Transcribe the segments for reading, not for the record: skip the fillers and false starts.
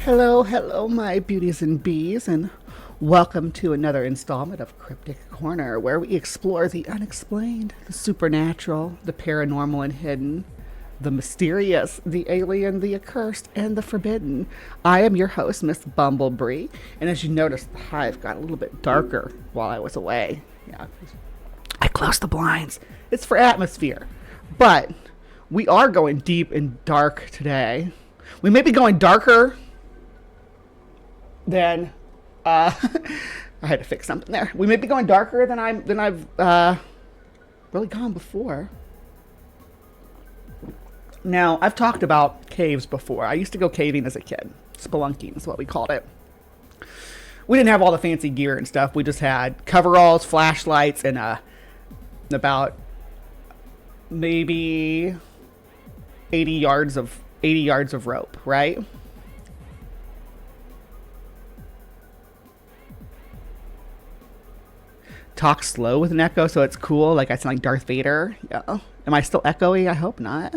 Hello, hello, my beauties and bees, and welcome to another installment of Cryptic Corner, where we explore the unexplained, the supernatural, the paranormal and hidden, the mysterious, the alien, the accursed, and the forbidden. I am your host, Miss Bumblebee, and as you notice, the hive got a little bit darker while I was away. Yeah, I closed the blinds. It's for atmosphere, but we are going deep and dark today. We may be going darker than I had to fix something there. We may be going darker than I've really gone before. Now, I've talked about caves before. I used to go caving as a kid. Spelunking is what we called it. We didn't have all the fancy gear and stuff. We just had coveralls, flashlights, and about maybe 80 yards of rope, right? Talk slow with an echo so it's cool, like I sound like Darth Vader. Yeah. Am I still echoey? I hope not.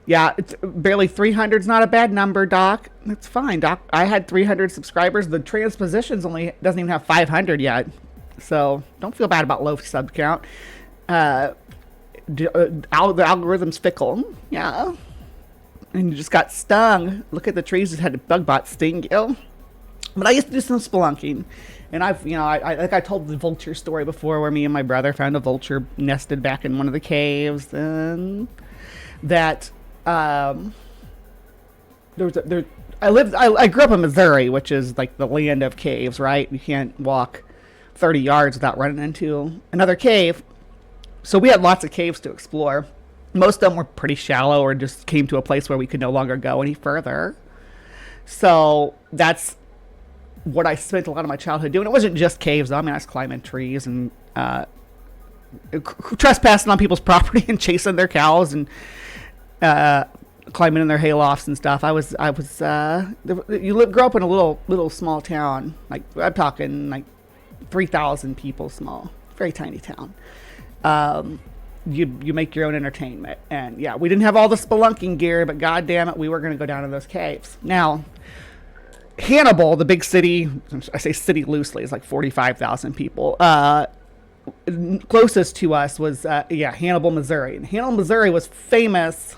Yeah, it's barely 300's not a bad number, Doc. That's fine, Doc. I had 300 subscribers. The transpositions only doesn't even have 500 yet. So don't feel bad about low sub count. The algorithm's fickle. Yeah. And you just got stung. Look at the trees just had a bug bot sting you. But I used to do some spelunking. And I like I told the vulture story before, where me and my brother found a vulture nested back in one of the caves, and that I grew up in Missouri, which is like the land of caves, right? You can't walk 30 yards without running into another cave. So we had lots of caves to explore. Most of them were pretty shallow, or just came to a place where we could no longer go any further. So that's what I spent a lot of my childhood doing. It wasn't just caves, though. I mean, I was climbing trees and trespassing on people's property and chasing their cows and climbing in their haylofts and stuff. Grow up in a little small town. Like, I'm talking like 3,000 people small, very tiny town. You make your own entertainment. And yeah, we didn't have all the spelunking gear, but god damn it, we were going to go down in those caves. Now, Hannibal, the big city, I say city loosely, it's like 45,000 people. Closest to us was, Hannibal, Missouri. And Hannibal, Missouri was famous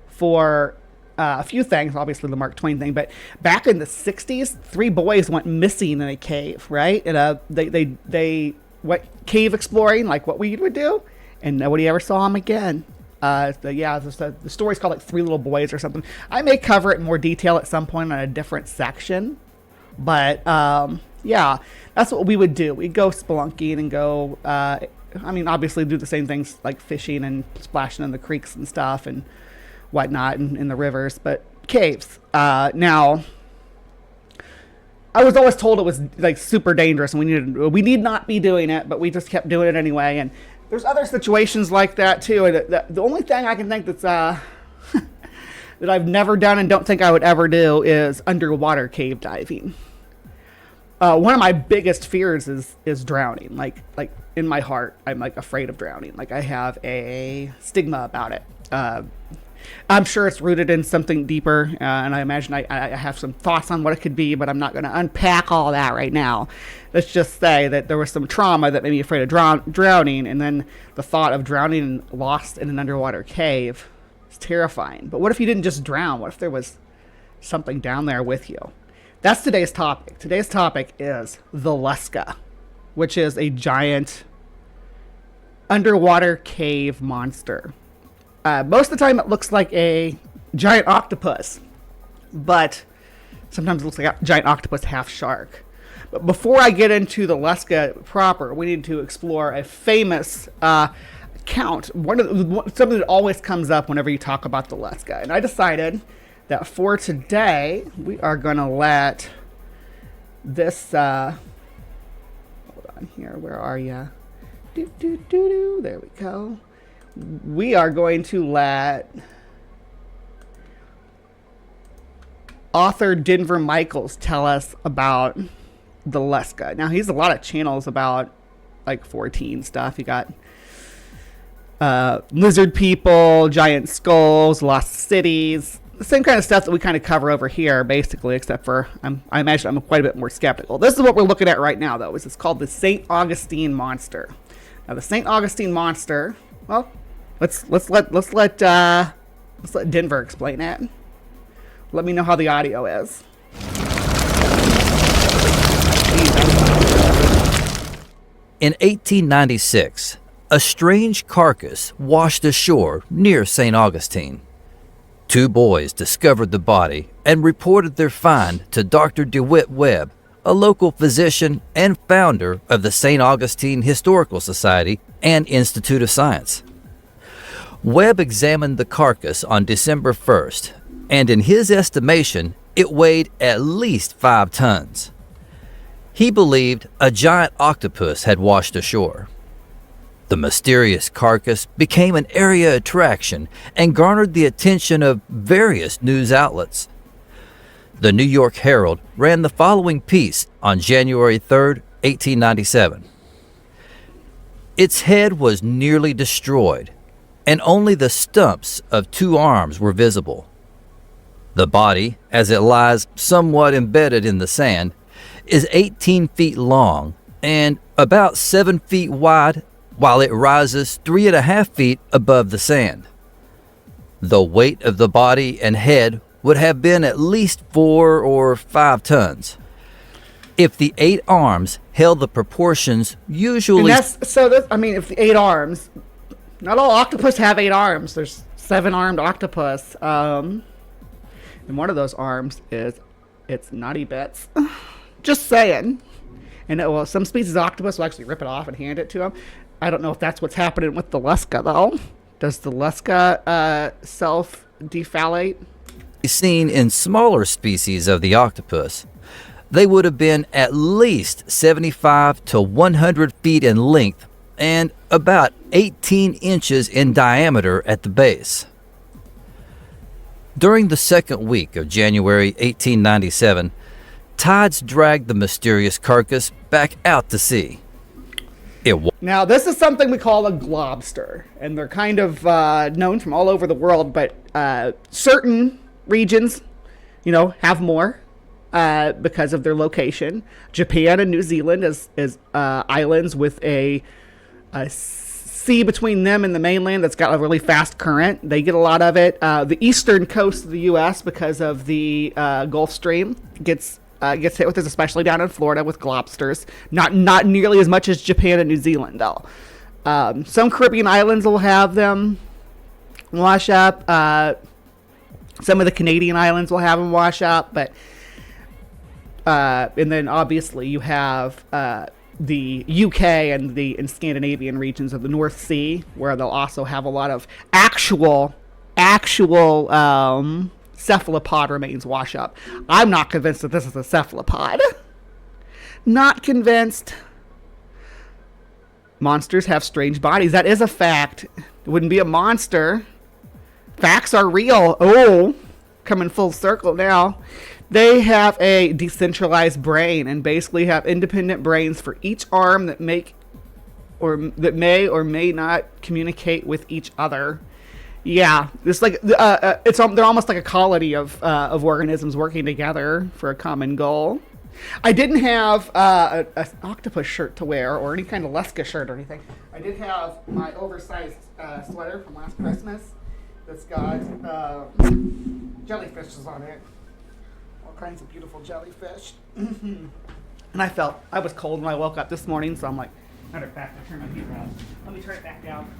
for a few things, obviously the Mark Twain thing, but back in the 60s, 3 boys went missing in a cave, right? And they went cave exploring, like what we would do, and nobody ever saw them again. The story's called like 3 Little Boys or something. I may cover it in more detail at some point on a different section, but that's what we would do. We'd go spelunking and go, obviously do the same things like fishing and splashing in the creeks and stuff and whatnot and in the rivers, but caves. Now, I was always told it was like super dangerous and we need not be doing it, but we just kept doing it anyway. And there's other situations like that too. The only thing I can think that's that I've never done and don't think I would ever do is underwater cave diving. One of my biggest fears is drowning. Like in my heart, I'm like afraid of drowning. Like I have a stigma about it. I'm sure it's rooted in something deeper, and I imagine I have some thoughts on what it could be, but I'm not going to unpack all that right now. Let's just say that there was some trauma that made me afraid of drowning, and then the thought of drowning lost in an underwater cave is terrifying. But what if you didn't just drown? What if there was something down there with you? That's today's topic. Today's topic is the Lusca, which is a giant underwater cave monster. Most of the time it looks like a giant octopus, but sometimes it looks like a giant octopus half shark. But before I get into the Lusca proper, we need to explore a famous account. Something that always comes up whenever you talk about the Lusca. And I decided that for today, we are going to let this... hold on here. Where are you? There we go. We are going to let author Denver Michaels tell us about the Lusca. Now, he has a lot of channels about like 14 stuff. He got lizard people, giant skulls, lost cities. the same kind of stuff that we kind of cover over here, basically, except for I imagine I'm quite a bit more skeptical. This is what we're looking at right now, though. It's called the St. Augustine monster. Now, the St. Augustine monster. Well, let's let Denver explain it. Let me know how the audio is. In 1896, a strange carcass washed ashore near St. Augustine. 2 boys discovered the body and reported their find to Dr. DeWitt Webb, a local physician and founder of the St. Augustine Historical Society and Institute of Science. Webb examined the carcass on December 1st, and in his estimation, it weighed at least 5 tons. He believed a giant octopus had washed ashore. The mysterious carcass became an area attraction and garnered the attention of various news outlets. The New York Herald ran the following piece on January 3, 1897. Its head was nearly destroyed, and only the stumps of 2 arms were visible. The body, as it lies somewhat embedded in the sand, is 18 feet long and about 7 feet wide, while it rises 3.5 feet above the sand. The weight of the body and head would have been at least 4 or 5 tons. If the 8 arms held the proportions usually... if the 8 arms... Not all octopus have 8 arms. There's 7-armed octopus. And one of those arms is... It's naughty bits. Just saying. And some species of octopus will actually rip it off and hand it to them. I don't know if that's what's happening with the Lusca, though. Does the Lusca self-defallate? Seen in smaller species of the octopus. They would have been at least 75 to 100 feet in length and about 18 inches in diameter at the base. During the second week of January 1897, tides dragged the mysterious carcass back out to sea. Now, this is something we call a globster, and they're kind of known from all over the world, but certain regions, have more because of their location. Japan and New Zealand is islands with a sea between them and the mainland that's got a really fast current. They get a lot of it. The eastern coast of the U.S., because of the Gulf Stream, gets hit with this, especially down in Florida with globsters. Not nearly as much as Japan and New Zealand, though. Some Caribbean islands will have them wash up. Some of the Canadian islands will have them wash up, but and then obviously you have the UK and Scandinavian regions of the North Sea, where they'll also have a lot of actual cephalopod remains wash up. I'm not convinced that this is a cephalopod. Not convinced. Monsters have strange bodies. That is a fact. It wouldn't be a monster. Facts are real. Oh, coming full circle now. They have a decentralized brain and basically have independent brains for each arm that may or may not communicate with each other. Yeah, it's like they're almost like a colony of organisms working together for a common goal. I didn't have an octopus shirt to wear or any kind of Lusca shirt or anything. I did have my oversized sweater from last Christmas that's got jellyfishes on it. All kinds of beautiful jellyfish. And I was cold when I woke up this morning, so I'm like, matter of fact, I turn my heater off. Let me turn it back down.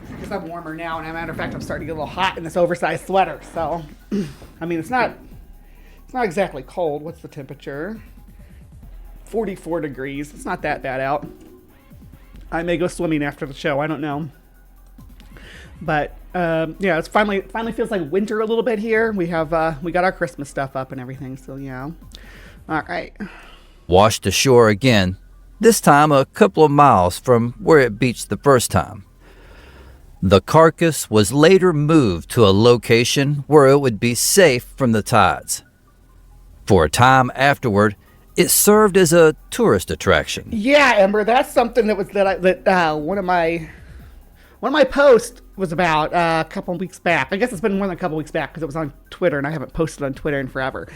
Because I'm warmer now, and as a matter of fact, I'm starting to get a little hot in this oversized sweater. So, I mean, it's not exactly cold. What's the temperature? 44 degrees. It's not that bad out. I may go swimming after the show. I don't know. But yeah, it's finally feels like winter a little bit here. We got our Christmas stuff up and everything. So yeah. All right. Washed ashore again. This time a couple of miles from where it beached the first time. The carcass was later moved to a location where it would be safe from the tides. For a time afterward, it served as a tourist attraction. Yeah, Ember, that's something that one of my posts was about a couple weeks back. I guess it's been more than a couple weeks back because it was on Twitter, and I haven't posted on Twitter in forever.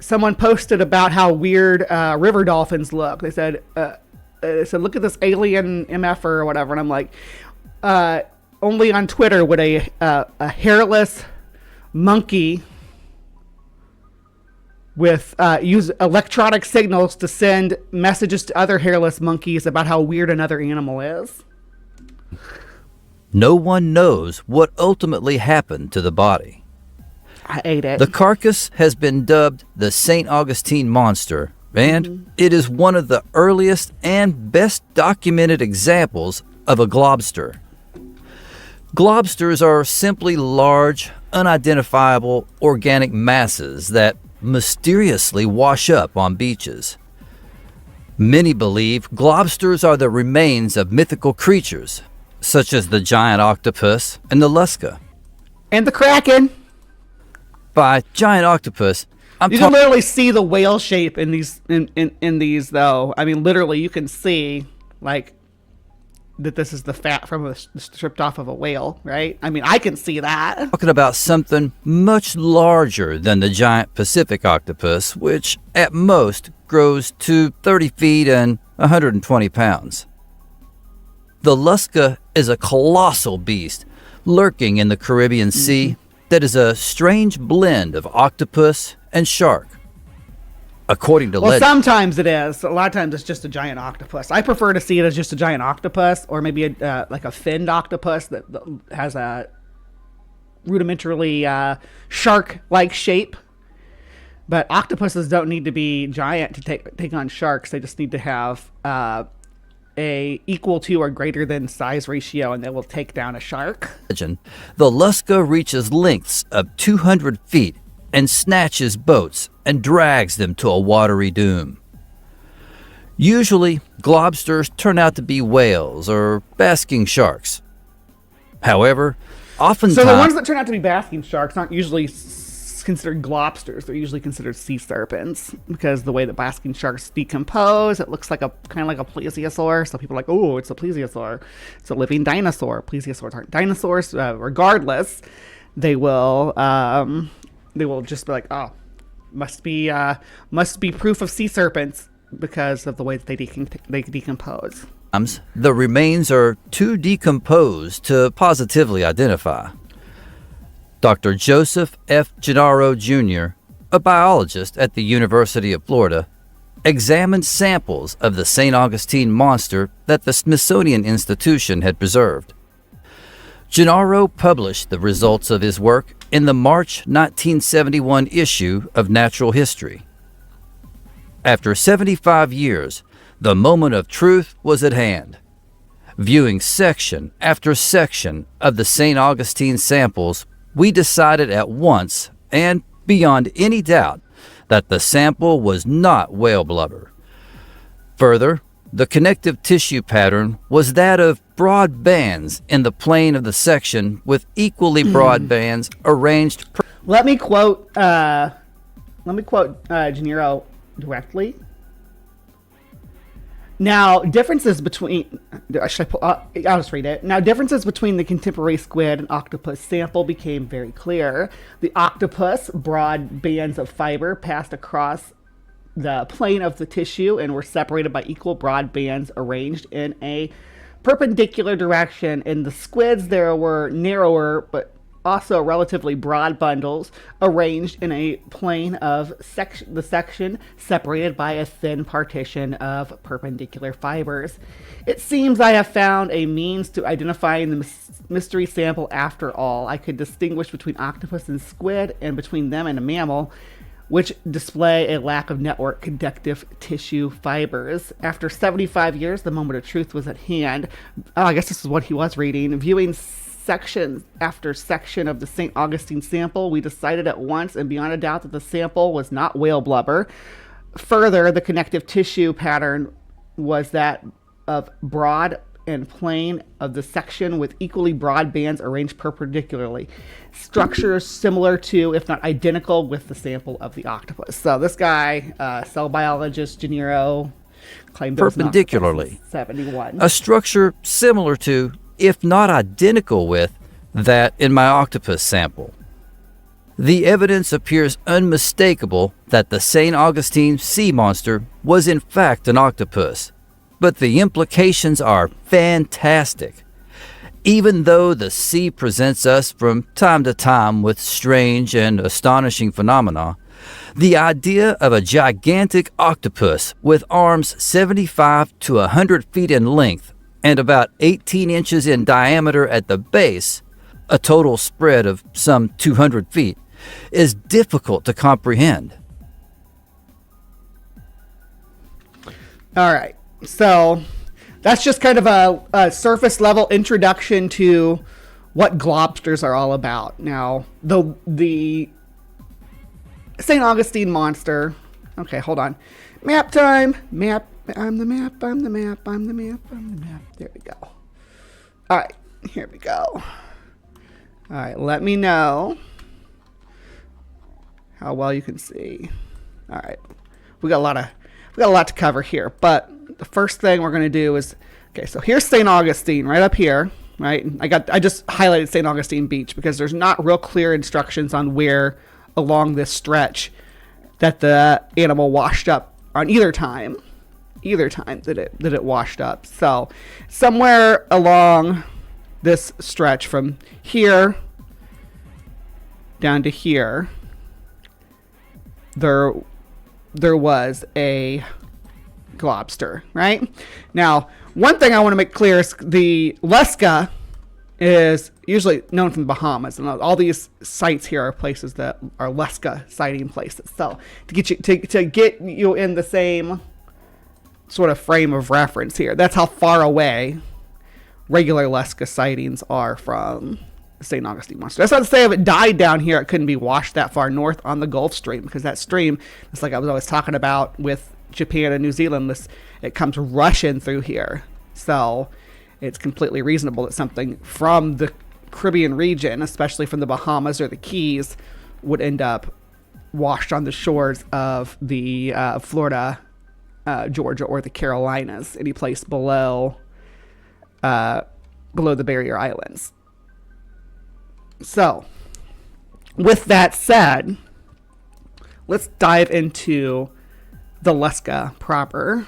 Someone posted about how weird river dolphins look. They said, look at this alien MF or whatever. And I'm like, only on Twitter would a hairless monkey with use electronic signals to send messages to other hairless monkeys about how weird another animal is. No one knows what ultimately happened to the body. I ate it. The carcass has been dubbed the St. Augustine Monster, and it is one of the earliest and best documented examples of a globster. Globsters are simply large, unidentifiable organic masses that mysteriously wash up on beaches. Many believe globsters are the remains of mythical creatures, such as the giant octopus and the Lusca. And the Kraken. By giant octopus, you can literally see the whale shape in these in these though. I mean, literally, you can see like that this is the fat from stripped off of a whale, right? I mean, I can see that. Talking about something much larger than the giant Pacific octopus, which at most grows to 30 feet and 120 pounds. The Lusca is a colossal beast lurking in the Caribbean Sea that is a strange blend of octopus and shark. According to legend, sometimes it is. A lot of times it's just a giant octopus. I prefer to see it as just a giant octopus, or maybe like a finned octopus that has a rudimentarily shark-like shape. But octopuses don't need to be giant to take on sharks. They just need to have a equal to or greater than size ratio, and they will take down a shark. The Lusca reaches lengths of 200 feet and snatches boats and drags them to a watery doom. Usually, globsters turn out to be whales or basking sharks. However, oftentimes... So the ones that turn out to be basking sharks aren't usually considered globsters. They're usually considered sea serpents because the way that basking sharks decompose, it looks like kind of like a plesiosaur. So people are like, oh, it's a plesiosaur. It's a living dinosaur. Plesiosaurs aren't dinosaurs. Regardless, they will just be like, oh, must be proof of sea serpents because of the way that they decompose. The remains are too decomposed to positively identify. Dr. Joseph F. Gennaro Jr., a biologist at the University of Florida, examined samples of the St. Augustine monster that the Smithsonian Institution had preserved. Gennaro published the results of his work in the March 1971 issue of Natural History. After 75 years, the moment of truth was at hand. Viewing section after section of the St. Augustine samples, we decided at once and beyond any doubt that the sample was not whale blubber. Further, the connective tissue pattern was that of broad bands in the plane of the section with equally broad bands arranged. Let me quote Gennaro directly. Now, differences between... I'll just read it. Now, differences between the contemporary squid and octopus sample became very clear. The octopus, broad bands of fiber passed across the plane of the tissue and were separated by equal broad bands arranged in a perpendicular direction. In the squids, there were narrower but also relatively broad bundles arranged in a plane of the section separated by a thin partition of perpendicular fibers. It seems I have found a means to identifying the mystery sample after all. I could distinguish between octopus and squid and between them and a mammal, which display a lack of network conductive tissue fibers. After 75 years, the moment of truth was at hand. Oh, I guess this is what he was reading. Viewing section after section of the St. Augustine sample, we decided at once and beyond a doubt that the sample was not whale blubber. Further, the connective tissue pattern was that of broad and plane of the section with equally broad bands arranged perpendicularly. Structures similar to, if not identical, with the sample of the octopus. So this guy, cell biologist Gennaro, claimed perpendicularly. 71. A structure similar to, if not identical with, that in my octopus sample. The evidence appears unmistakable that the St. Augustine sea monster was in fact an octopus, but the implications are fantastic. Even though the sea presents us from time to time with strange and astonishing phenomena, the idea of a gigantic octopus with arms 75 to 100 feet in length and about 18 inches in diameter at the base, a total spread of some 200 feet, is difficult to comprehend. All right, so that's just kind of a surface level introduction to what globsters are all about. Now, the St. Augustine monster. Okay, hold on. Map time. Map. I'm the map. I'm the map. I'm the map. I'm the map. There we go. All right, here we go. All right, let me know how well you can see. All right, we got a lot to cover here, but the first thing we're going to do is, okay, so here's St. Augustine right up here, right? I just highlighted St. Augustine Beach because there's not real clear instructions on where along this stretch that the animal washed up on either time that it washed up. So somewhere along this stretch from here down to here, there was a globster, right? Now, one thing I want to make clear is the Lusca is usually known from the Bahamas, and all these sites here are places that are Lusca sighting places. So to get you in the same sort of frame of reference here, that's how far away regular Lusca sightings are from the St. Augustine monster. That's not to say if it died down here, it couldn't be washed that far north on the Gulf Stream, because that stream, it's like I was always talking about with Japan and New Zealand, it comes rushing through here. So it's completely reasonable that something from the Caribbean region, especially from the Bahamas or the Keys, would end up washed on the shores of the Florida, Georgia, or the Carolinas, any place below the barrier islands. So, with that said, let's dive into the Lusca proper.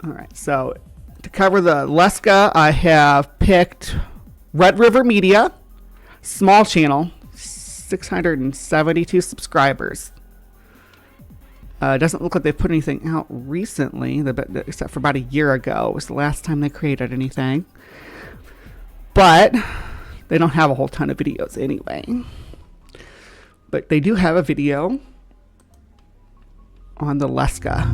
All right, so to cover the Lusca, I have picked Red River Media, small channel, 672 subscribers. It doesn't look like they've put anything out recently, except for about a year ago was the last time they created anything. But they don't have a whole ton of videos anyway. But they do have a video on the Lusca.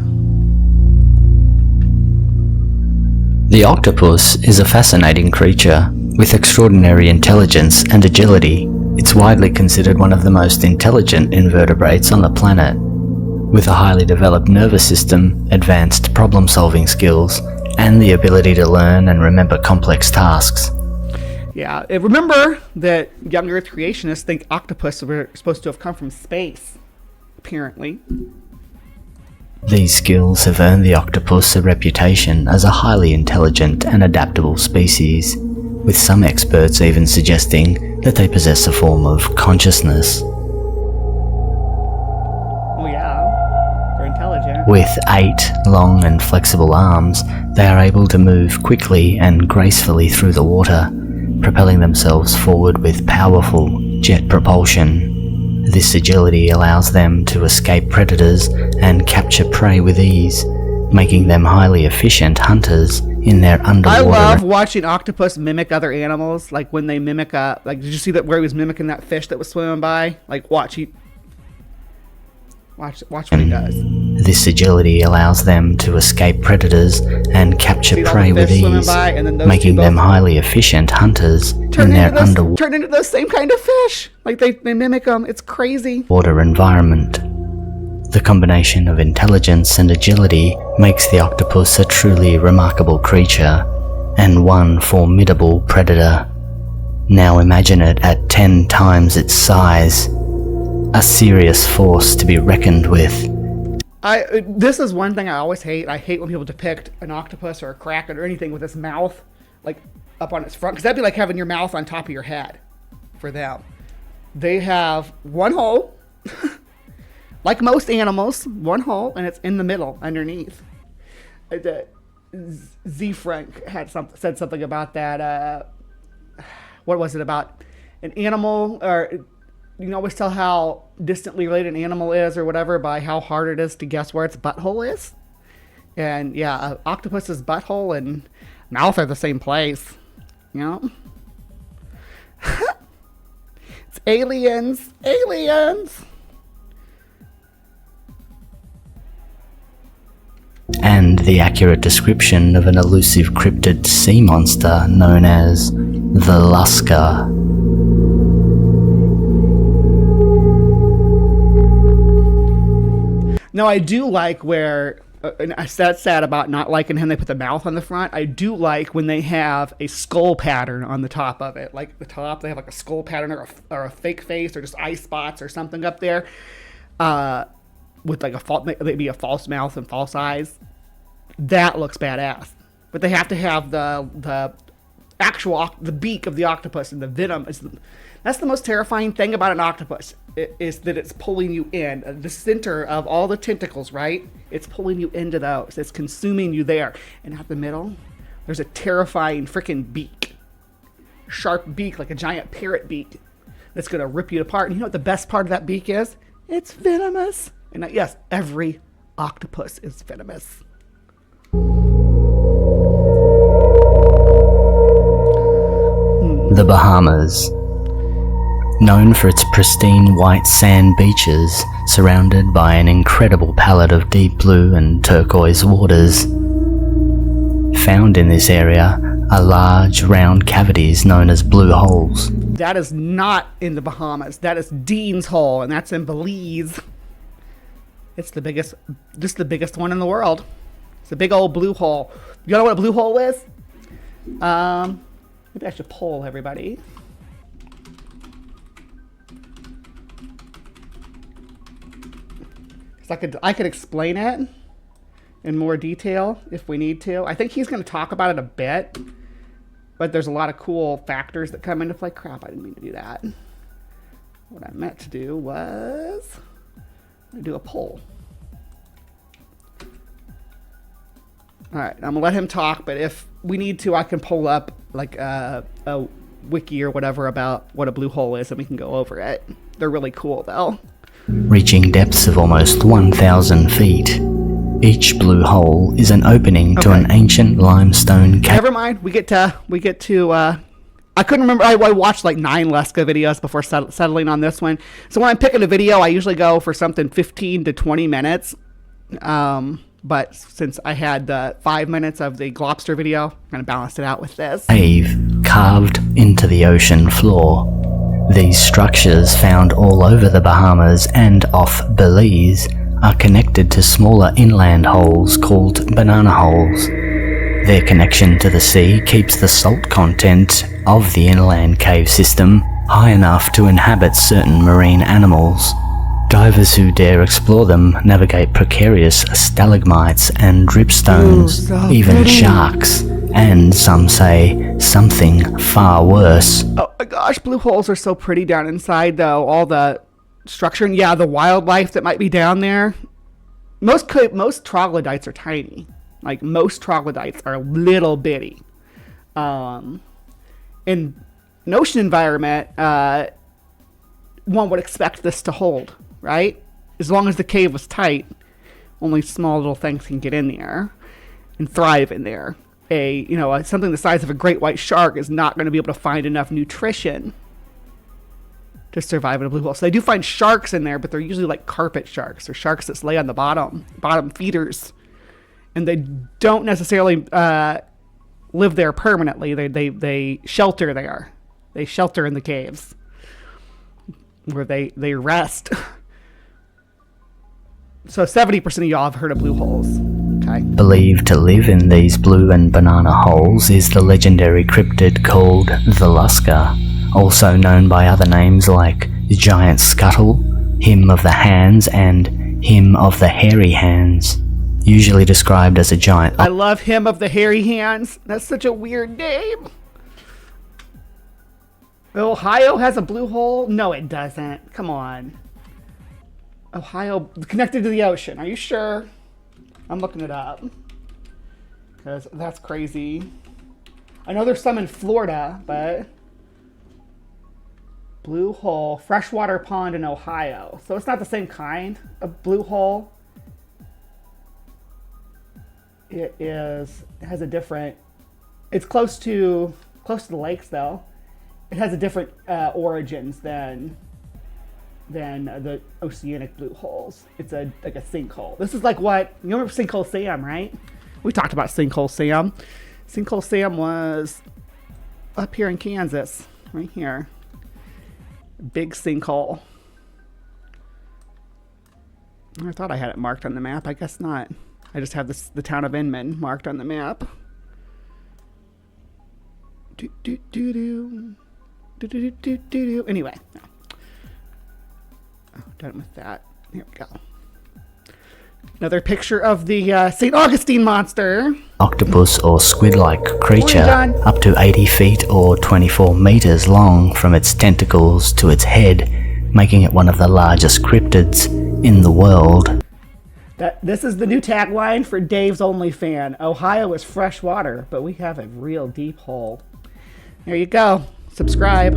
The octopus is a fascinating creature with extraordinary intelligence and agility. It's widely considered one of the most intelligent invertebrates on the planet. With a highly developed nervous system, advanced problem-solving skills, and the ability to learn and remember complex tasks. Yeah, remember that young Earth creationists think octopus were supposed to have come from space, apparently. These skills have earned the octopus a reputation as a highly intelligent and adaptable species, with some experts even suggesting that they possess a form of consciousness. Oh yeah, they're intelligent. With 8 long and flexible arms, they are able to move quickly and gracefully through the water, propelling themselves forward with powerful jet propulsion. This agility allows them to escape predators and capture prey with ease, making them highly efficient hunters in their underwater. I love watching octopus mimic other animals, like when they mimic did you see that where he was mimicking that fish that was swimming by? Like watch what he does. This agility allows them to escape predators and capture prey with ease, making them highly efficient hunters in their underwater. Turn into those same kind of fish. Like they mimic them. It's crazy. Water environment. The combination of intelligence and agility makes the octopus a truly remarkable creature and one formidable predator. Now imagine it at 10 times its size. A serious force to be reckoned with. This is one thing I always hate. I hate when people depict an octopus or a kraken or anything with its mouth like up on its front, because that'd be like having your mouth on top of your head for them. They have one hole, like most animals, one hole, and it's in the middle underneath. Z Frank had said something about that. What was it about an animal? Or you can always tell how distantly related an animal is, or whatever, by how hard it is to guess where its butthole is. And yeah, octopus's butthole and mouth are the same place. You know. It's aliens. Aliens. And the accurate description of an elusive cryptid sea monster known as the Lusca. No, I do like where, and that's sad about not liking him, they put the mouth on the front. I do like when they have a skull pattern on the top of it. Like the top, they have like a skull pattern or a fake face or just eye spots or something up there. With like maybe a false mouth and false eyes. That looks badass. But they have to have the actual the beak of the octopus, and the venom that's the most terrifying thing about an octopus, is that it's pulling you in. The center of all the tentacles, right? It's pulling you into those. It's consuming you there. And at the middle, there's a terrifying freaking beak. Sharp beak, like a giant parrot beak, that's going to rip you apart. And you know what the best part of that beak is? It's venomous. And yes, every octopus is venomous. The Bahamas. Known for its pristine white sand beaches, surrounded by an incredible palette of deep blue and turquoise waters. Found in this area are large round cavities known as blue holes. That is not in the Bahamas. That is Dean's Hole, and that's in Belize. It's the biggest one in the world. It's a big old blue hole. You know what a blue hole is? Maybe I should poll everybody. I could explain it in more detail if we need to. I think he's going to talk about it a bit, but there's a lot of cool factors that come into play. Crap, I didn't mean to do that. What I meant to do was do a poll. All right, I'm gonna let him talk, but if we need to, I can pull up like a wiki or whatever about what a blue hole is, and we can go over it. They're really cool, though. Reaching depths of almost 1,000 feet, each blue hole is an opening to an ancient limestone cave. Never mind. We get to. I couldn't remember. I watched like 9 Lusca videos before settling on this one. So when I'm picking a video, I usually go for something 15 to 20 minutes. But since I had the 5 minutes of the Globster video, I'm going to balance it out with this. Cave carved into the ocean floor. These structures, found all over the Bahamas and off Belize, are connected to smaller inland holes called banana holes. Their connection to the sea keeps the salt content of the inland cave system high enough to inhabit certain marine animals. Divers who dare explore them navigate precarious stalagmites and dripstones, even pretty. Sharks, and some say something far worse. Oh my gosh, blue holes are so pretty down inside, though. All the structure and the wildlife that might be down there. Most troglodytes are tiny. Like most troglodytes are little bitty. In an ocean environment, one would expect this to hold. Right? As long as the cave was tight, only small little things can get in there and thrive in there. Something the size of a great white shark is not going to be able to find enough nutrition to survive in a blue hole. So they do find sharks in there, but they're usually like carpet sharks or sharks that lay on the bottom feeders. And they don't necessarily live there permanently. They shelter there. They shelter in the caves where they rest. So 70% of y'all have heard of blue holes. Okay. Believed to live in these blue and banana holes is the legendary cryptid called the Lusca, also known by other names like Giant Scuttle, Hymn of the Hands, and him of the hairy hands, usually described as a giant. I love him of the hairy hands. That's such a weird name. Ohio has a blue hole? No, it doesn't. Come on. Ohio connected to the ocean. Are you sure? I'm looking it up. Because that's crazy. I know there's some in Florida, but... Blue hole, freshwater pond in Ohio. So it's not the same kind of blue hole. It has a different... It's close to the lakes, though. It has a different origins than the oceanic blue holes. It's like a sinkhole. This is like what... You remember Sinkhole Sam, right? We talked about Sinkhole Sam. Sinkhole Sam was up here in Kansas, right here. Big sinkhole. I thought I had it marked on the map. I guess not. I just have the town of Inman marked on the map. Anyway. No. Oh, done with that. Here we go. Another picture of the St. Augustine monster. Octopus or squid-like creature, Morning, John. up to 80 feet or 24 meters long from its tentacles to its head, making it one of the largest cryptids in the world. This is the new tagline for Dave's OnlyFan. Ohio is fresh water, but we have a real deep hole. There you go. Subscribe.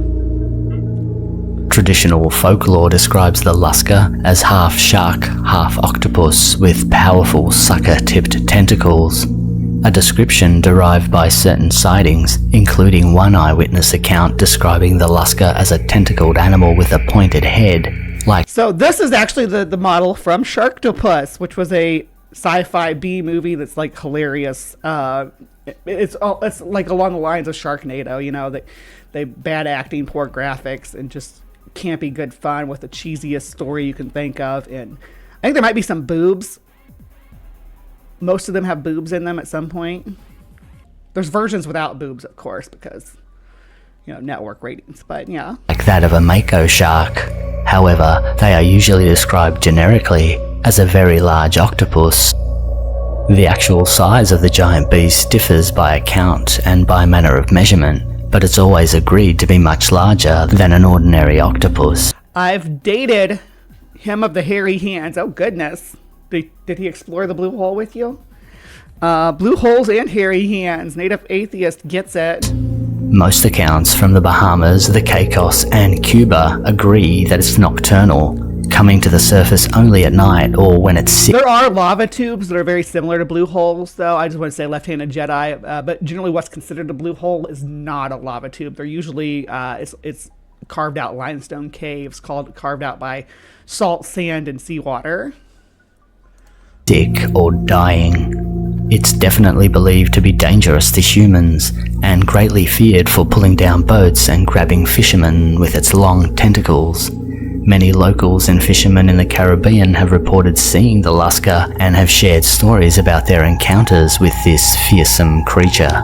Traditional folklore describes the Lusca as half shark, half octopus with powerful sucker-tipped tentacles, a description derived by certain sightings, including one eyewitness account describing the Lusca as a tentacled animal with a pointed head. So this is actually the model from Sharktopus, which was a sci-fi B movie that's like hilarious. It's like along the lines of Sharknado, you know, they bad acting, poor graphics, and just campy good fun with the cheesiest story you can think of. And I think there might be some boobs. Most of them have boobs in them at some point. There's versions without boobs, of course, because, you know, network ratings, but yeah. Like that of a mako shark. However, they are usually described generically as a very large octopus. The actual size of the giant beast differs by account and by manner of measurement, but it's always agreed to be much larger than an ordinary octopus. I've dated him of the hairy hands. Oh, goodness. Did he explore the blue hole with you? Blue holes and hairy hands. Native atheist gets it. Most accounts from the Bahamas, the Caicos, and Cuba agree that it's nocturnal, coming to the surface only at night or when it's sick. There are lava tubes that are very similar to blue holes, though. I just want to say left-handed Jedi, but generally what's considered a blue hole is not a lava tube. They're usually, it's carved out limestone caves carved out by salt, sand, and seawater. Sick or dying. It's definitely believed to be dangerous to humans and greatly feared for pulling down boats and grabbing fishermen with its long tentacles. Many locals and fishermen in the Caribbean have reported seeing the Lusca and have shared stories about their encounters with this fearsome creature.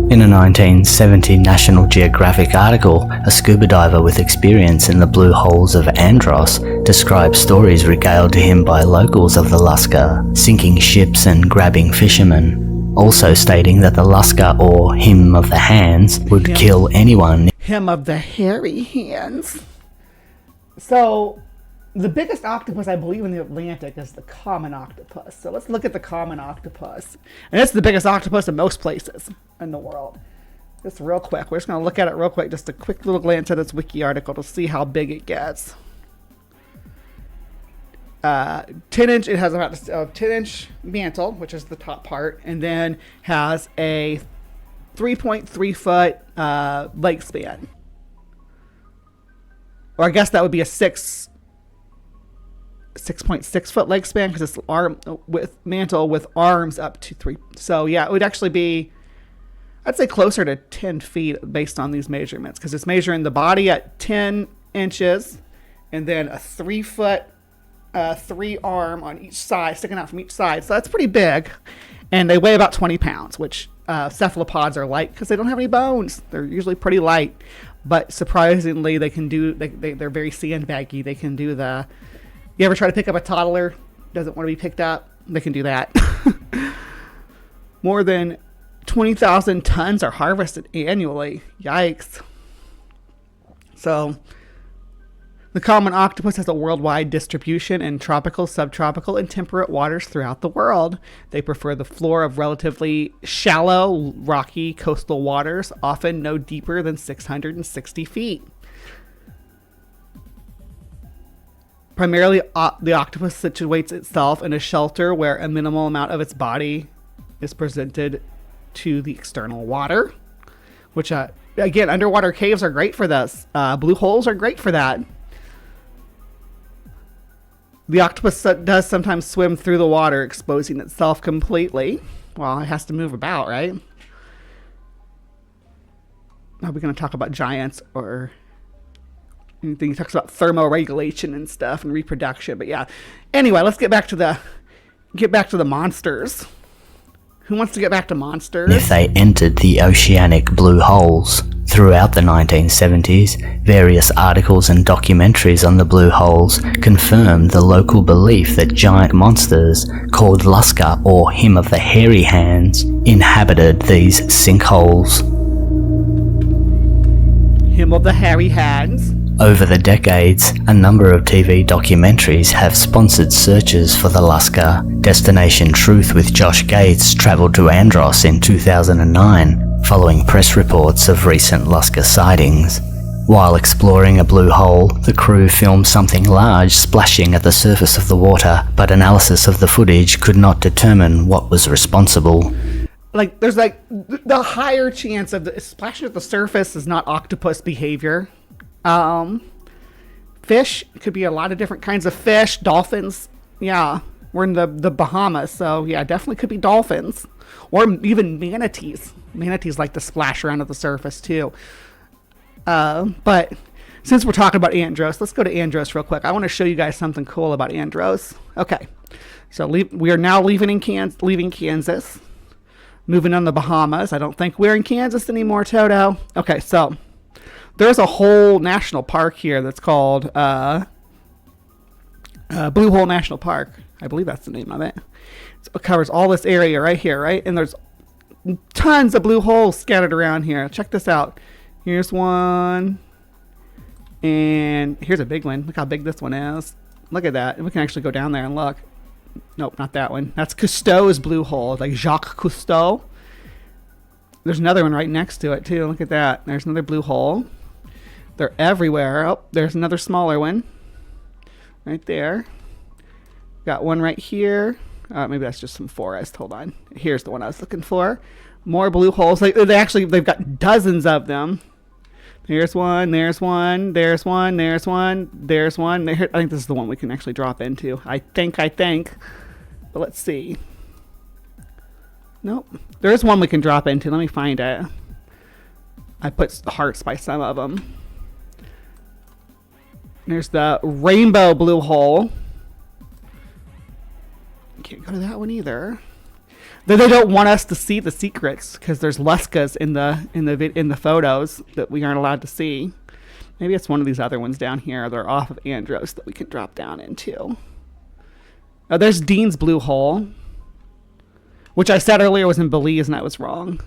In a 1970 National Geographic article, a scuba diver with experience in the blue holes of Andros described stories regaled to him by locals of the Lusca, sinking ships and grabbing fishermen, also stating that the Lusca, or him of the hands, would kill anyone. Him of the hairy hands. So, the biggest octopus, I believe, in the Atlantic is the common octopus. So let's look at the common octopus. And it's the biggest octopus in most places in the world. Just real quick. We're just going to look at it real quick. Just a quick little glance at this wiki article to see how big it gets. 10-inch, it has about a 10-inch mantle, which is the top part, and then has a 3.3 foot leg span. Or I guess that would be a 6.6 foot leg span because it's arm with mantle with arms up to 3. So yeah, it would actually be, I'd say closer to 10 feet based on these measurements because it's measuring the body at 10 inches and then a 3 foot, 3 arm on each side, sticking out from each side. So that's pretty big. And they weigh about 20 pounds, which cephalopods are light because they don't have any bones. They're usually pretty light. But surprisingly, they can do. They're very sandbaggy. They can do the. You ever try to pick up a toddler? Doesn't want to be picked up? They can do that. More than 20,000 tons are harvested annually. Yikes. So, the common octopus has a worldwide distribution in tropical, subtropical, and temperate waters throughout the world. They prefer the floor of relatively shallow, rocky coastal waters, often no deeper than 660 feet. Primarily, the octopus situates itself in a shelter where a minimal amount of its body is presented to the external water, which, again, underwater caves are great for this. Blue holes are great for that. The octopus does sometimes swim through the water, exposing itself completely. Well, it has to move about, right? Now we're going to talk about giants or anything. He talks about thermoregulation and stuff and reproduction. But yeah. Anyway, let's get back to the monsters. Who wants to get back to monsters? If they entered the oceanic blue holes. Throughout the 1970s, various articles and documentaries on the blue holes confirmed the local belief that giant monsters, called Lusca or Him of the Hairy Hands, inhabited these sinkholes. Him of the Hairy Hands. Over the decades, a number of TV documentaries have sponsored searches for the Lusca. Destination Truth with Josh Gates travelled to Andros in 2009, following press reports of recent Lusca sightings. While exploring a blue hole, the crew filmed something large splashing at the surface of the water, but analysis of the footage could not determine what was responsible. There's the higher chance of the splashing at the surface is not octopus behavior. Fish, could be a lot of different kinds of fish. Dolphins, yeah, we're in the Bahamas, so yeah, definitely could be dolphins, or even manatees. Manatees like to splash around at the surface too. But since we're talking about Andros, let's go to Andros real quick. I want to show you guys something cool about Andros. Okay, so we are now leaving Kansas, moving on the Bahamas. I don't think we're in Kansas anymore, Toto. Okay, so there's a whole national park here that's called Blue Hole National Park. I believe that's the name of it. So it covers all this area right here, right? And there's tons of blue holes scattered around here. Check this out. Here's one. And here's a big one. Look how big this one is. Look at that. And we can actually go down there and look. Nope, not that one. That's Cousteau's blue hole. Like Jacques Cousteau. There's another one right next to it, too. Look at that. There's another blue hole. They're everywhere. Oh, there's another smaller one. Right there. Got one right here. Maybe that's just some forest. Hold on. Here's the one I was looking for. More blue holes. They've got dozens of them. There's one. There's one. There's one. There's one. There's one. I think this is the one we can actually drop into. I think. But let's see. Nope. There is one we can drop into. Let me find it. I put hearts by some of them. There's the rainbow blue hole. Can't go to that one either. They don't want us to see the secrets because there's Luscas in the photos that we aren't allowed to see. Maybe it's one of these other ones down here. They're off of Andros that we can drop down into. Oh, there's Dean's blue hole, which I said earlier was in Belize, and I was wrong.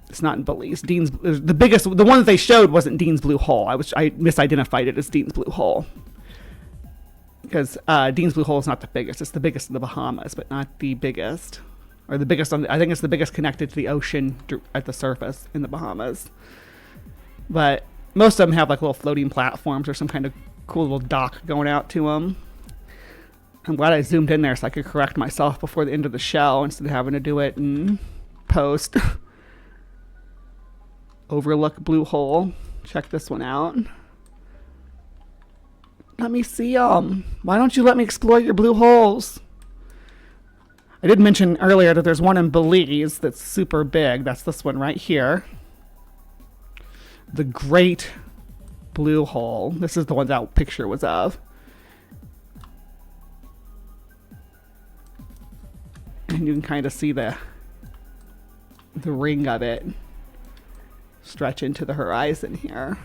It's not in Belize. The one that they showed wasn't Dean's blue hole. I misidentified it as Dean's blue hole. Because Dean's blue hole is not the biggest. It's the biggest in the Bahamas, but not the biggest. Or the biggest I think it's the biggest connected to the ocean at the surface in the Bahamas. But most of them have like little floating platforms or some kind of cool little dock going out to them. I'm glad I zoomed in there so I could correct myself before the end of the show instead of having to do it in post. Overlook blue hole. Check this one out. Let me see them. Why don't you let me explore your blue holes? I did mention earlier that there's one in Belize that's super big. That's this one right here. The Great Blue Hole. This is the one that picture was of. And you can kind of see the ring of it. stretch into the horizon here.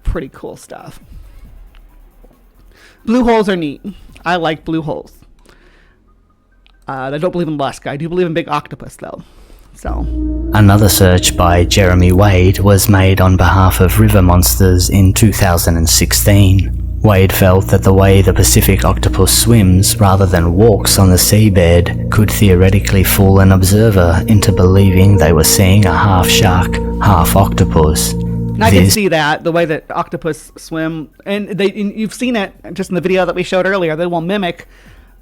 Pretty cool stuff. Blue holes are neat. I like blue holes. I don't believe in Lusca. I do believe in big octopus, though. So, Another search by Jeremy Wade was made on behalf of river monsters in 2016. Wade felt that the way the Pacific octopus swims rather than walks on the seabed could theoretically fool an observer into believing they were seeing a half shark, half octopus. and I can see that, the way that octopus swim, and you've seen it just in the video that we showed earlier. They will mimic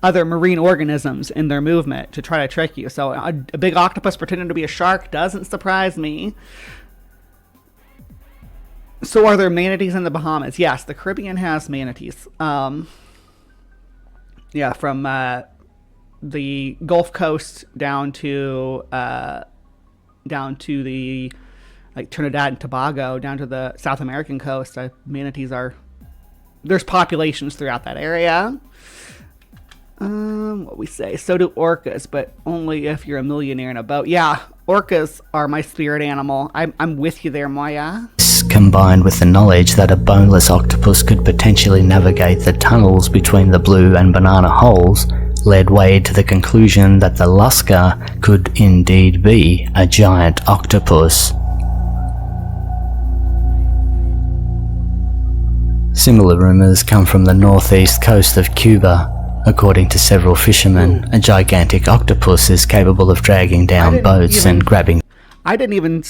other marine organisms in their movement to try to trick you. So a big octopus pretending to be a shark doesn't surprise me. So are there manatees in the Bahamas? Yes, the Caribbean has manatees. Yeah, from the Gulf Coast down to the like Trinidad and Tobago, down to the South American coast. Manatees there's populations throughout that area. What we say? So do orcas, but only if you're a millionaire in a boat. Yeah, orcas are my spirit animal. I'm with you there, Maya. This, combined with the knowledge that a boneless octopus could potentially navigate the tunnels between the blue and banana holes, led Wade to the conclusion that the Lusca could indeed be a giant octopus. Similar rumours come from the northeast coast of Cuba. According to several fishermen, a gigantic octopus is capable of dragging down boats and grabbing. I didn't even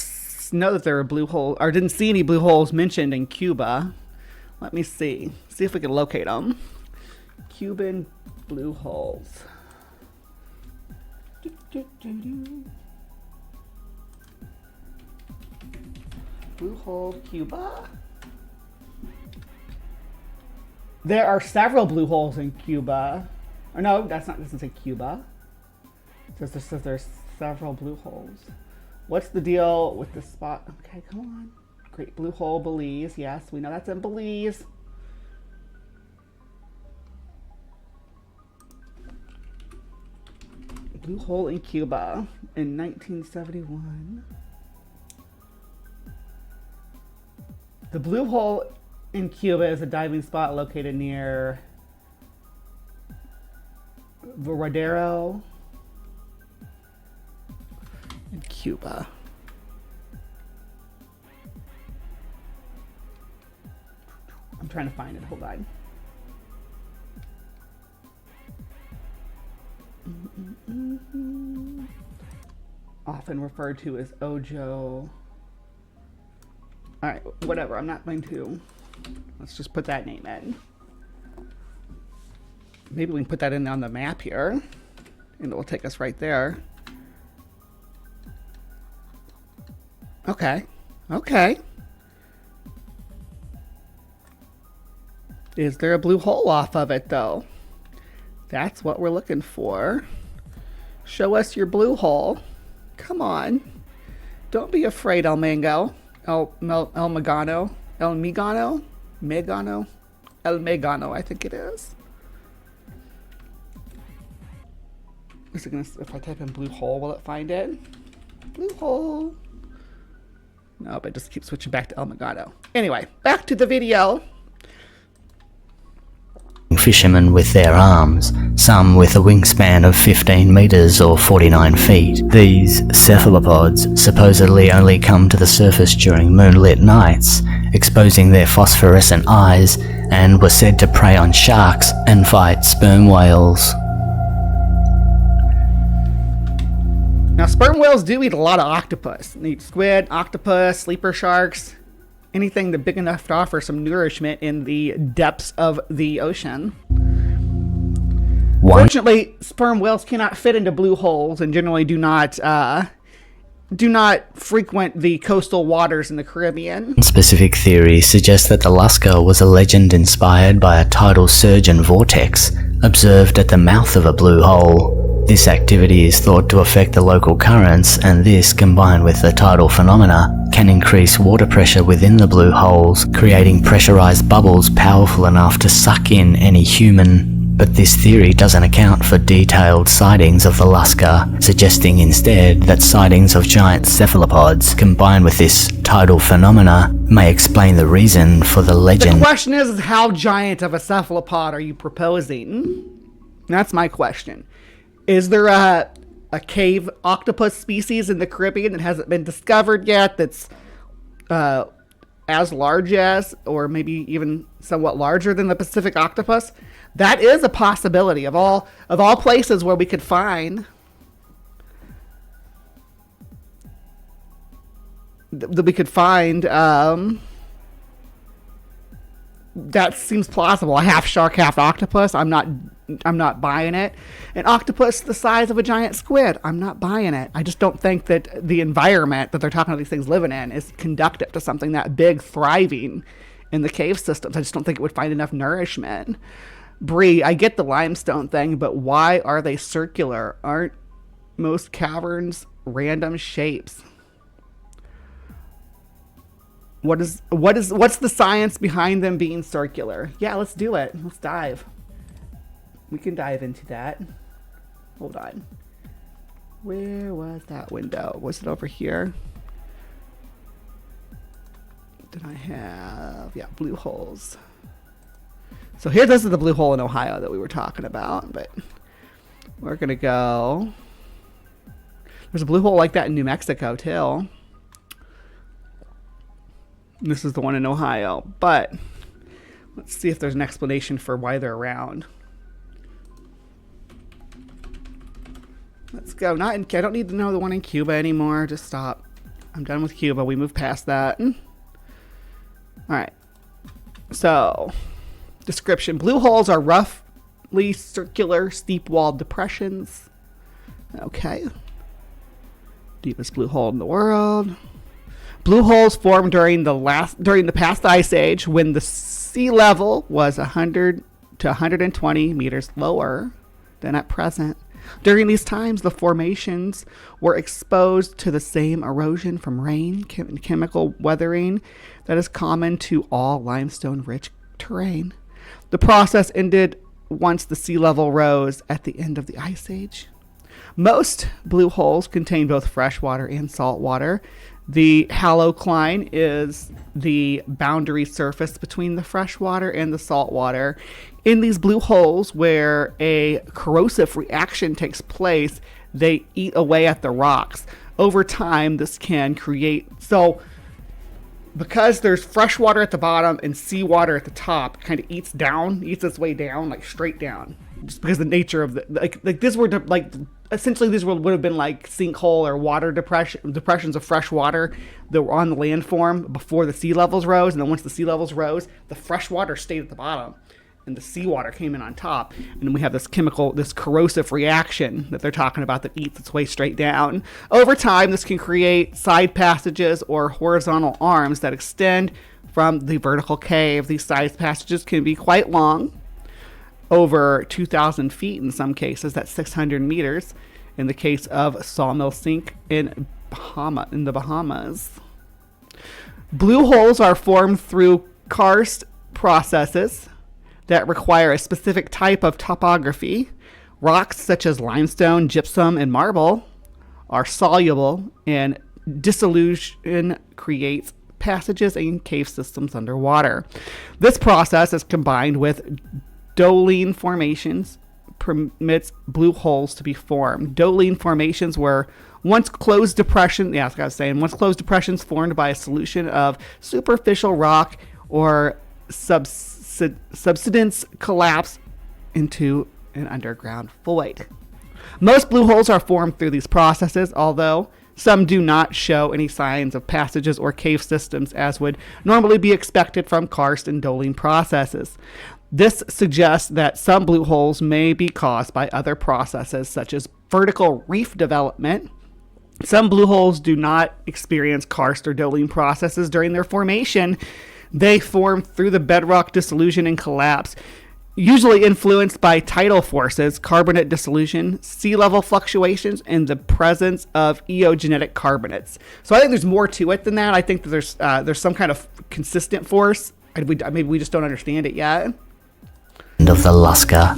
know that there were blue holes, or didn't see any blue holes mentioned in Cuba. Let me see if we can locate them. Cuban blue holes. Blue hole, Cuba. There are several blue holes in Cuba. Or no, doesn't say Cuba. It says there's several blue holes. What's the deal with this spot? Okay, come on. Great blue hole, Belize. Yes, we know that's in Belize. Blue hole in Cuba in 1971. The blue hole in Cuba is a diving spot located near Varadero in Cuba. I'm trying to find it. Hold on. Often referred to as Ojo. All right, whatever. I'm not going to. Let's just put that name in. Maybe we can put that in on the map here, and it will take us right there. Okay. Is there a blue hole off of it, though? That's what we're looking for. Show us your blue hole. Come on. Don't be afraid, El Mango. El Megano. El Megano? Megano? El Megano, I think it is. Is it gonna, if I type in blue hole, will it find it? Blue hole. No, but it just keeps switching back to El Megano. Anyway, back to the video. Fishermen with their arms, some with a wingspan of 15 meters or 49 feet. These cephalopods supposedly only come to the surface during moonlit nights, exposing their phosphorescent eyes, and were said to prey on sharks and fight sperm whales. Now, sperm whales do eat a lot of octopus. They eat squid, octopus, sleeper sharks, anything that's big enough to offer some nourishment in the depths of the ocean. Fortunately, sperm whales cannot fit into blue holes and generally do not frequent the coastal waters in the Caribbean. Specific theories suggest that the Lusca was a legend inspired by a tidal surge and vortex observed at the mouth of a blue hole. This activity is thought to affect the local currents, and this, combined with the tidal phenomena, can increase water pressure within the blue holes, creating pressurized bubbles powerful enough to suck in any human But this theory doesn't account for detailed sightings of the Lusca, suggesting instead that sightings of giant cephalopods combined with this tidal phenomena may explain the reason for the legend. The question is how giant of a cephalopod are you proposing? That's my question. Is there a cave octopus species in the Caribbean that hasn't been discovered yet that's as large as, or maybe even somewhat larger than the Pacific octopus? That is a possibility. Of all places where we could find that seems plausible. A half shark, half octopus. I'm not buying it. An octopus the size of a giant squid. I'm not buying it. I just don't think that the environment that they're talking about these things living in is conducive to something that big thriving in the cave systems. I just don't think it would find enough nourishment. Bree, I get the limestone thing, but why are they circular? Aren't most caverns random shapes? What's the science behind them being circular? Yeah, let's do it. Let's dive. We can dive into that. Hold on. Where was that window? Was it over here? Did I have... Yeah, blue holes. So here, this is the blue hole in Ohio that we were talking about, but we're going to go... There's a blue hole like that in New Mexico, too. This is the one in Ohio, but let's see if there's an explanation for why they're around. Let's go. I don't need to know the one in Cuba anymore. Just stop. I'm done with Cuba. We moved past that. All right. So... Description. Blue holes are roughly circular, steep-walled depressions. Okay. Deepest blue hole in the world. Blue holes formed during the past ice age when the sea level was 100 to 120 meters lower than at present. During these times, the formations were exposed to the same erosion from rain and chemical weathering that is common to all limestone-rich terrain. The process ended once the sea level rose at the end of the Ice Age. Most blue holes contain both fresh water and salt water. The halocline is the boundary surface between the fresh water and the salt water. In these blue holes where a corrosive reaction takes place, they eat away at the rocks. Over time, this can create... Because there's fresh water at the bottom and seawater at the top, kind of eats its way down, like straight down. Just because the nature of essentially these would have been like sinkhole or water depressions of fresh water that were on the landform before the sea levels rose. And then once the sea levels rose, the fresh water stayed at the bottom and the seawater came in on top. And then we have this corrosive reaction that they're talking about that eats its way straight down. Over time, this can create side passages or horizontal arms that extend from the vertical cave. These side passages can be quite long, over 2,000 feet in some cases. That's 600 meters in the case of Sawmill Sink in the Bahamas. Blue holes are formed through karst processes that require a specific type of topography. Rocks such as limestone, gypsum, and marble are soluble, and dissolution creates passages and cave systems underwater. This process is combined with doline formations permits blue holes to be formed. Doline formations were once closed depressions formed by a solution of superficial rock or subsidence collapse into an underground void. Most blue holes are formed through these processes, although some do not show any signs of passages or cave systems as would normally be expected from karst and doline processes. This suggests that some blue holes may be caused by other processes such as vertical reef development. Some blue holes do not experience karst or doline processes during their formation. They form through the bedrock dissolution and collapse, usually influenced by tidal forces, carbonate dissolution, sea level fluctuations, and the presence of eogenetic carbonates. So I think there's more to it than that. I think that there's some kind of consistent force. Maybe we just don't understand it yet. Of the Lusca,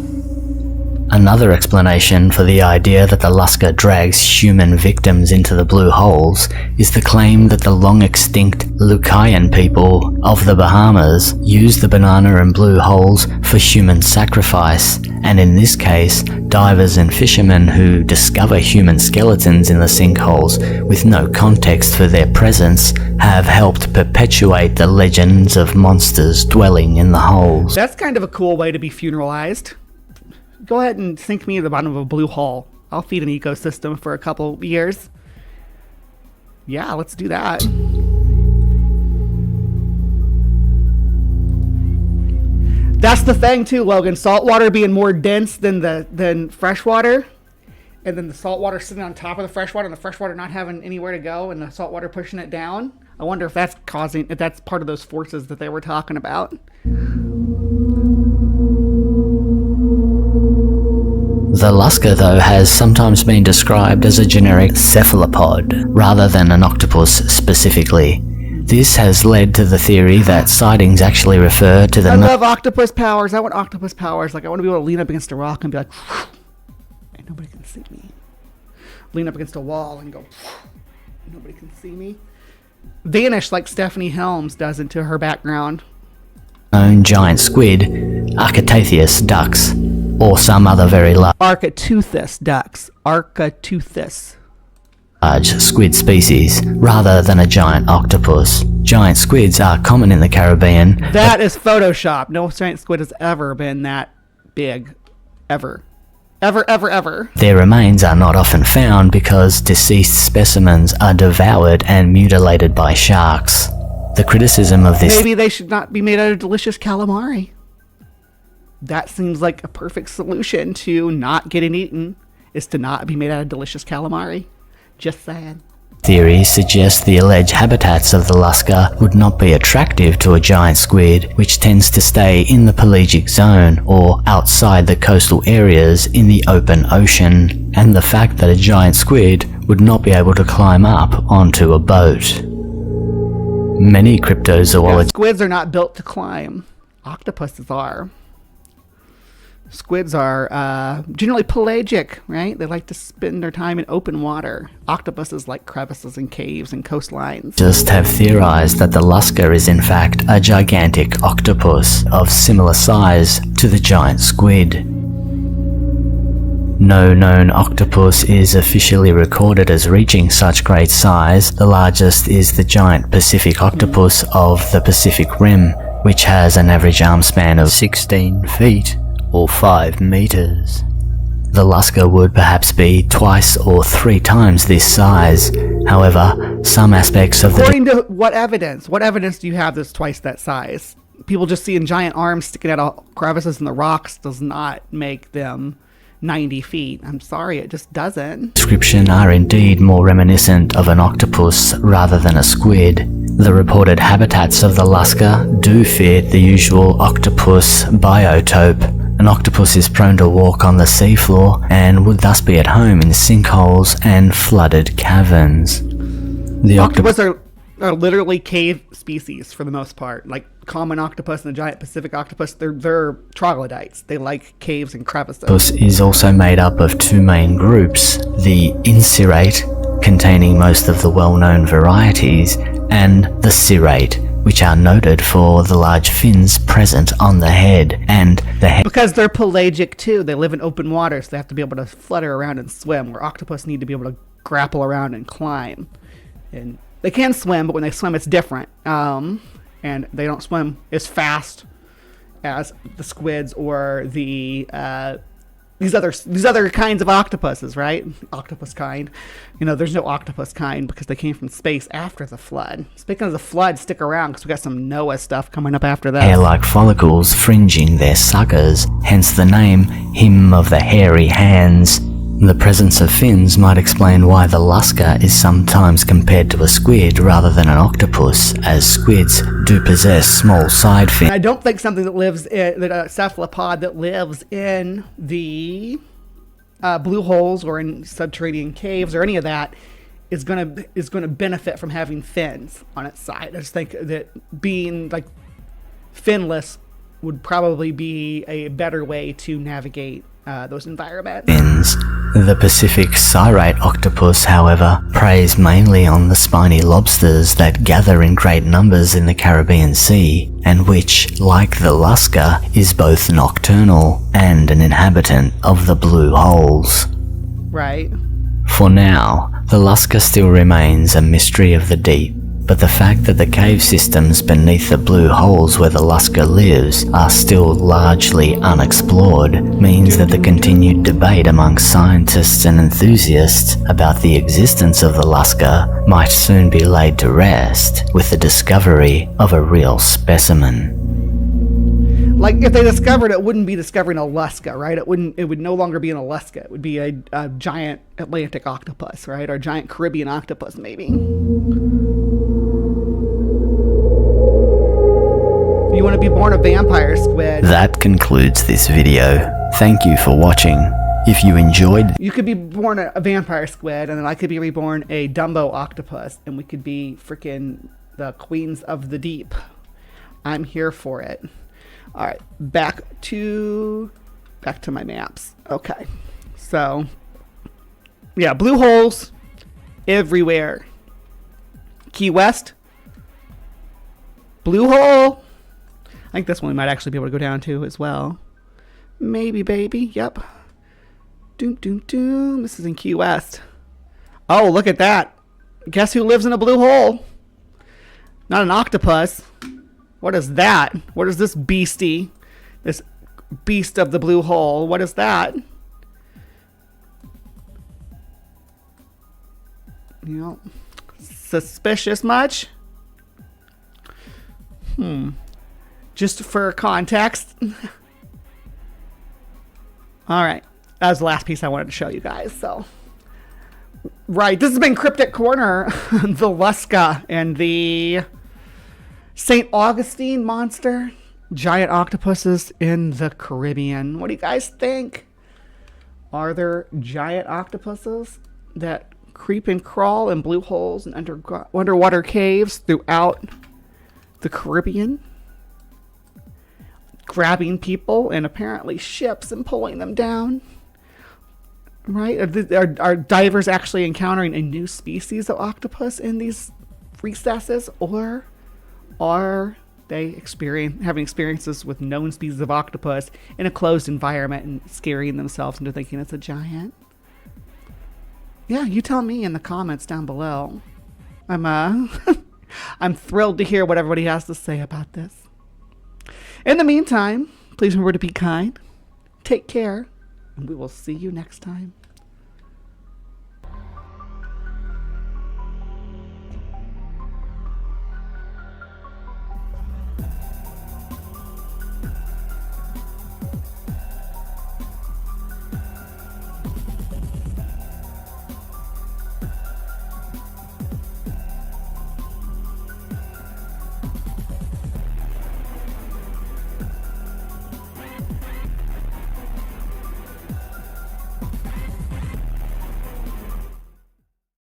Another explanation for the idea that the Lusca drags human victims into the blue holes is the claim that the long-extinct Lucayan people of the Bahamas used the banana and blue holes for human sacrifice, and in this case, divers and fishermen who discover human skeletons in the sinkholes with no context for their presence have helped perpetuate the legends of monsters dwelling in the holes. That's kind of a cool way to be funeralized. Go ahead and sink me in the bottom of a blue hole. I'll feed an ecosystem for a couple years. Yeah, let's do that. That's the thing too, Logan. Saltwater being more dense than freshwater, and then the saltwater sitting on top of the freshwater, and the freshwater not having anywhere to go, and the saltwater pushing it down. I wonder if that's part of those forces that they were talking about. The Lusca, though, has sometimes been described as a generic cephalopod, rather than an octopus specifically. This has led to the theory that sightings actually refer to the... I love octopus powers. I want octopus powers. Like, I want to be able to lean up against a rock and be like, and nobody can see me. Lean up against a wall and go, nobody can see me. Vanish like Stephanie Helms does into her background. Known giant squid, Architeuthis ducks, or some other very Architeuthis ducks. Architeuthis. large squid species, rather than a giant octopus. Giant squids are common in the Caribbean. That is Photoshop. No giant squid has ever been that big. Ever. Ever. Their remains are not often found because deceased specimens are devoured and mutilated by sharks. The criticism of this... Maybe they should not be made out of delicious calamari. That seems like a perfect solution to not getting eaten, is to not be made out of delicious calamari. Just saying. Theory suggests the alleged habitats of the Lusca would not be attractive to a giant squid, which tends to stay in the pelagic zone or outside the coastal areas in the open ocean, and the fact that a giant squid would not be able to climb up onto a boat. Many cryptozoologists... Squids are not built to climb. Octopuses are. Squids are generally pelagic, right? They like to spend their time in open water. Octopuses like crevices and caves and coastlines. Just have theorized that the Lusca is in fact a gigantic octopus of similar size to the giant squid. No known octopus is officially recorded as reaching such great size. The largest is the giant Pacific octopus of the Pacific Rim, which has an average arm span of 16 feet. Or 5 meters. The Lusca would perhaps be twice or 3 times this size. However, some aspects of According to what evidence? What evidence do you have that's twice that size? People just seeing giant arms sticking out of crevices in the rocks does not make them 90 feet. I'm sorry, it just doesn't. Description are indeed more reminiscent of an octopus rather than a squid. The reported habitats of the Lusca do fit the usual octopus biotope. An octopus is prone to walk on the seafloor and would thus be at home in sinkholes and flooded caverns. The octopus are literally cave species for the most part. Like common octopus and the giant Pacific octopus, they're troglodytes. They like caves and crevices. Octopus is also made up of 2 main groups: the incirrate, containing most of the well-known varieties, and the cirrate, which are noted for the large fins present on the head and the head. Because they're pelagic too. They live in open water, so they have to be able to flutter around and swim, where octopus need to be able to grapple around and climb. And they can swim, but when they swim, it's different. And they don't swim as fast as the squids or the these other kinds of octopuses, right? Octopus kind. You know, there's no octopus kind because they came from space after the flood. Speaking of the flood, stick around because we got some Noah stuff coming up after that. Hair-like follicles fringing their suckers, hence the name Him of the Hairy Hands. The presence of fins might explain why the Lusca is sometimes compared to a squid rather than an octopus, as squids do possess small side fins. I don't think something that lives in a cephalopod that lives in the blue holes or in subterranean caves or any of that is gonna benefit from having fins on its side. I just think that being like finless would probably be a better way to navigate those environments. The Pacific sirate octopus, however, preys mainly on the spiny lobsters that gather in great numbers in the Caribbean Sea, and which, like the Lusca, is both nocturnal and an inhabitant of the blue holes. Right. For now, the Lusca still remains a mystery of the deep, but the fact that the cave systems beneath the blue holes where the Lusca lives are still largely unexplored means that the continued debate amongst scientists and enthusiasts about the existence of the Lusca might soon be laid to rest with the discovery of a real specimen. Like, if they discovered it, it wouldn't be discovering a Lusca, right? It would no longer be an Lusca. It would be a giant Atlantic octopus, right? Or a giant Caribbean octopus, maybe. You want to be born a vampire squid. That concludes this video. Thank you for watching. If you enjoyed... You could be born a vampire squid, and then I could be reborn a Dumbo octopus, and we could be freaking the queens of the deep. I'm here for it. All right, back to my maps. Okay, so yeah, blue holes everywhere. Key West, blue hole. I think this one we might actually be able to go down to as well. Maybe, baby. Yep. Doom, doom, doom. This is in Key West. Oh, look at that. Guess who lives in a blue hole? Not an octopus. What is that? What is this beastie? This beast of the blue hole. What is that? You know, suspicious much? Just for context. All right. That was the last piece I wanted to show you guys. So, right. This has been Cryptic Corner. The Lusca and the St. Augustine monster. Giant octopuses in the Caribbean. What do you guys think? Are there giant octopuses that creep and crawl in blue holes and underwater caves throughout the Caribbean? Grabbing people and apparently ships and pulling them down. Right? Are divers actually encountering a new species of octopus in these recesses? Or are they having experiences with known species of octopus in a closed environment and scaring themselves into thinking it's a giant? Yeah, you tell me in the comments down below. I'm thrilled to hear what everybody has to say about this. In the meantime, please remember to be kind, take care, and we will see you next time.